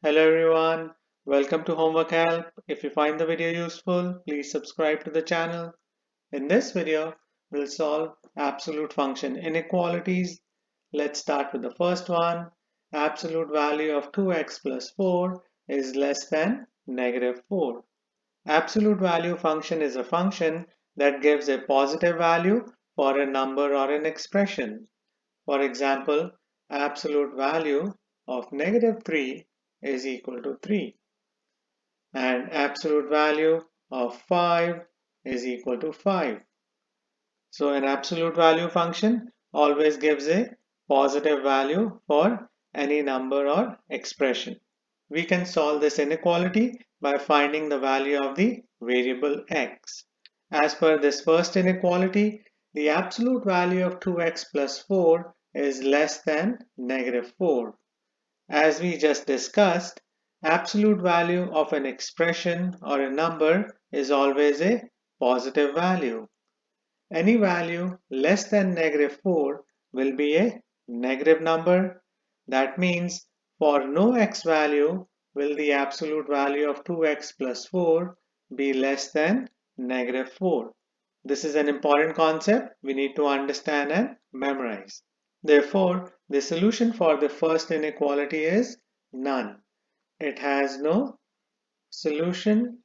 Hello everyone, welcome to Homework Help. If you find the video useful, please subscribe to the channel. In this video, we'll solve absolute function inequalities. Let's start with the first one. Absolute value of 2x plus 4 is less than negative 4. Absolute value function is a function that gives a positive value for a number or an expression. For example, absolute value of negative 3 is equal to 3 and absolute value of 5 is equal to 5. So an absolute value function always gives a positive value for any number or expression. We can solve this inequality by finding the value of the variable x. As per this first inequality, the absolute value of 2x plus 4 is less than negative 4. As we just discussed, absolute value of an expression or a number is always a positive value. Any value less than negative 4 will be a negative number. That means for no x value will the absolute value of 2x plus 4 be less than negative 4. This is an important concept we need to understand and memorize. Therefore, the solution for the first inequality is none. It has no solution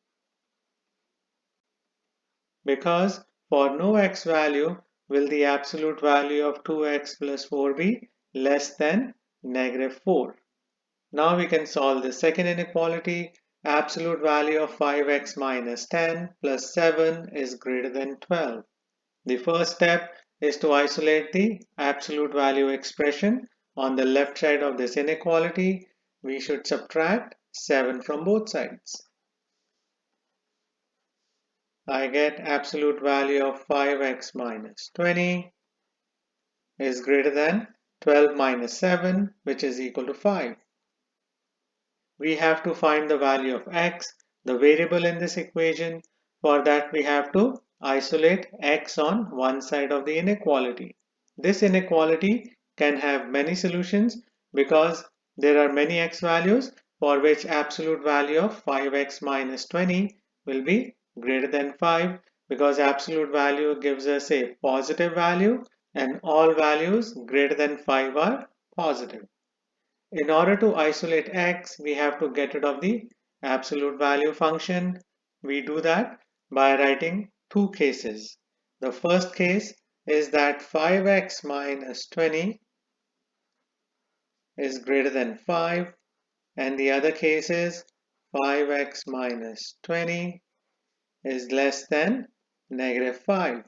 because for no x value will the absolute value of 2x plus 4 be less than negative 4. Now we can solve the second inequality. Absolute value of 5x minus 10 plus 7 is greater than 12. The first step is to isolate the absolute value expression. On the left side of this inequality, we should subtract 7 from both sides. I get absolute value of 5x minus 20 is greater than 12 minus 7, which is equal to 5. We have to find the value of x, the variable in this equation. For that, we have to isolate x on one side of the inequality. This inequality can have many solutions because there are many x values for which absolute value of 5x minus 20 will be greater than 5 because absolute value gives us a positive value and all values greater than 5 are positive. In order to isolate x, we have to get rid of the absolute value function. We do that by writing two cases. The first case is that 5x minus 20 is greater than 5 and the other case is 5x minus 20 is less than negative 5.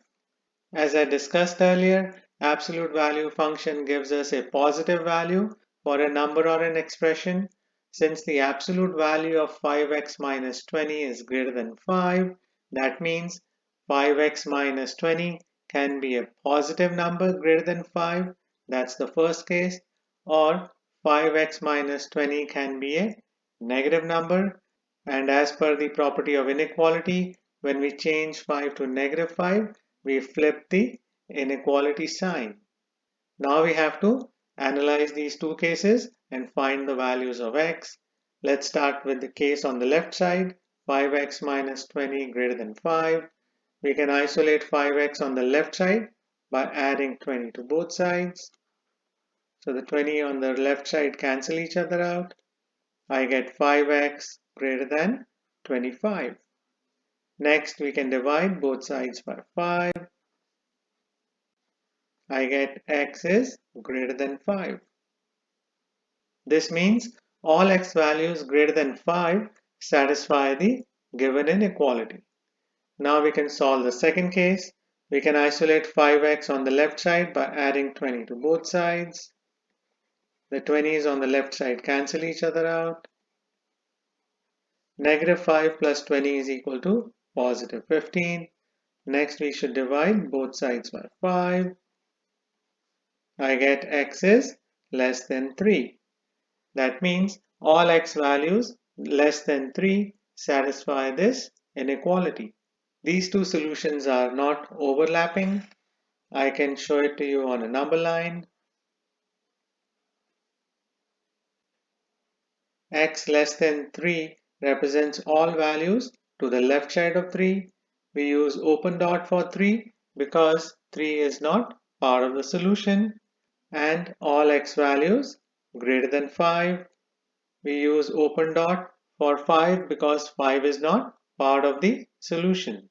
As I discussed earlier, absolute value function gives us a positive value for a number or an expression. Since the absolute value of 5x minus 20 is greater than 5, that means 5x minus 20 can be a positive number greater than 5. That's the first case. Or 5x minus 20 can be a negative number. And as per the property of inequality, when we change 5 to negative 5, we flip the inequality sign. Now we have to analyze these two cases and find the values of x. Let's start with the case on the left side, 5x minus 20 greater than 5. We can isolate 5x on the left side by adding 20 to both sides. So the 20 on the left side cancel each other out. I get 5x greater than 25. Next, we can divide both sides by 5. I get x is greater than 5. This means all x values greater than 5 satisfy the given inequality. Now we can solve the second case. We can isolate 5x on the left side by adding 20 to both sides. The 20's on the left side cancel each other out. Negative 5 plus 20 is equal to positive 15. Next, we should divide both sides by 5. I get x is less than 3. That means all x values less than 3 satisfy this inequality. These two solutions are not overlapping. I can show it to you on a number line. x less than 3 represents all values to the left side of 3. We use open dot for 3 because 3 is not part of the solution, and all x values greater than 5. We use open dot for 5 because 5 is not part of the solution.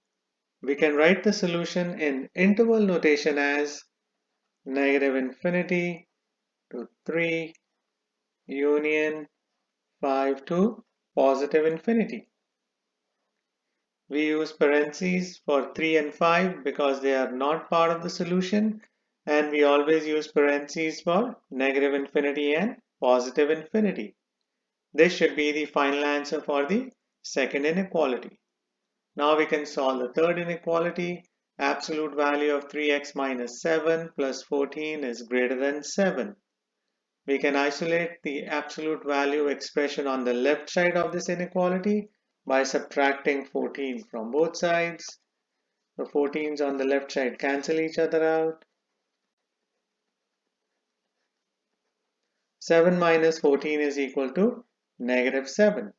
We can write the solution in interval notation as negative infinity to 3 union 5 to positive infinity. We use parentheses for 3 and 5 because they are not part of the solution, and we always use parentheses for negative infinity and positive infinity. This should be the final answer for the second inequality. Now we can solve the third inequality. Absolute value of 3x minus 7 plus 14 is greater than 7. We can isolate the absolute value expression on the left side of this inequality by subtracting 14 from both sides. The 14s on the left side cancel each other out. 7 minus 14 is equal to negative 7.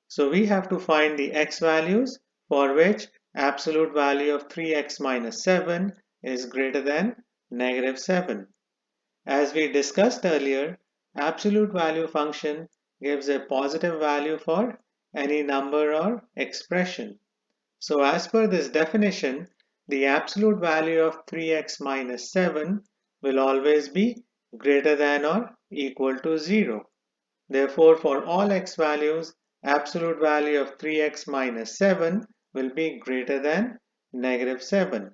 So we have to find the x values for which absolute value of 3x minus 7 is greater than negative 7. As we discussed earlier, absolute value function gives a positive value for any number or expression. So as per this definition, the absolute value of 3x minus 7 will always be greater than or equal to 0. Therefore, for all x values, absolute value of 3x minus 7 will be greater than negative 7.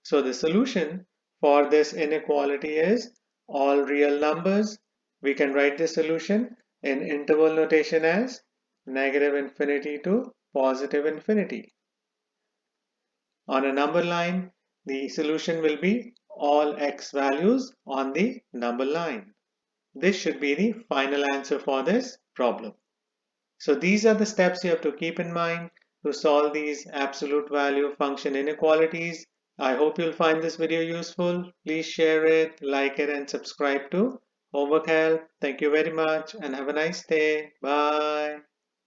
So the solution for this inequality is all real numbers. We can write the solution in interval notation as negative infinity to positive infinity. On a number line, the solution will be all x values on the number line. This should be the final answer for this problem. So these are the steps you have to keep in mind to solve these absolute value function inequalities. I hope you'll find this video useful. Please share it, like it, and subscribe to Homework Help. Thank you very much and have a nice day. Bye.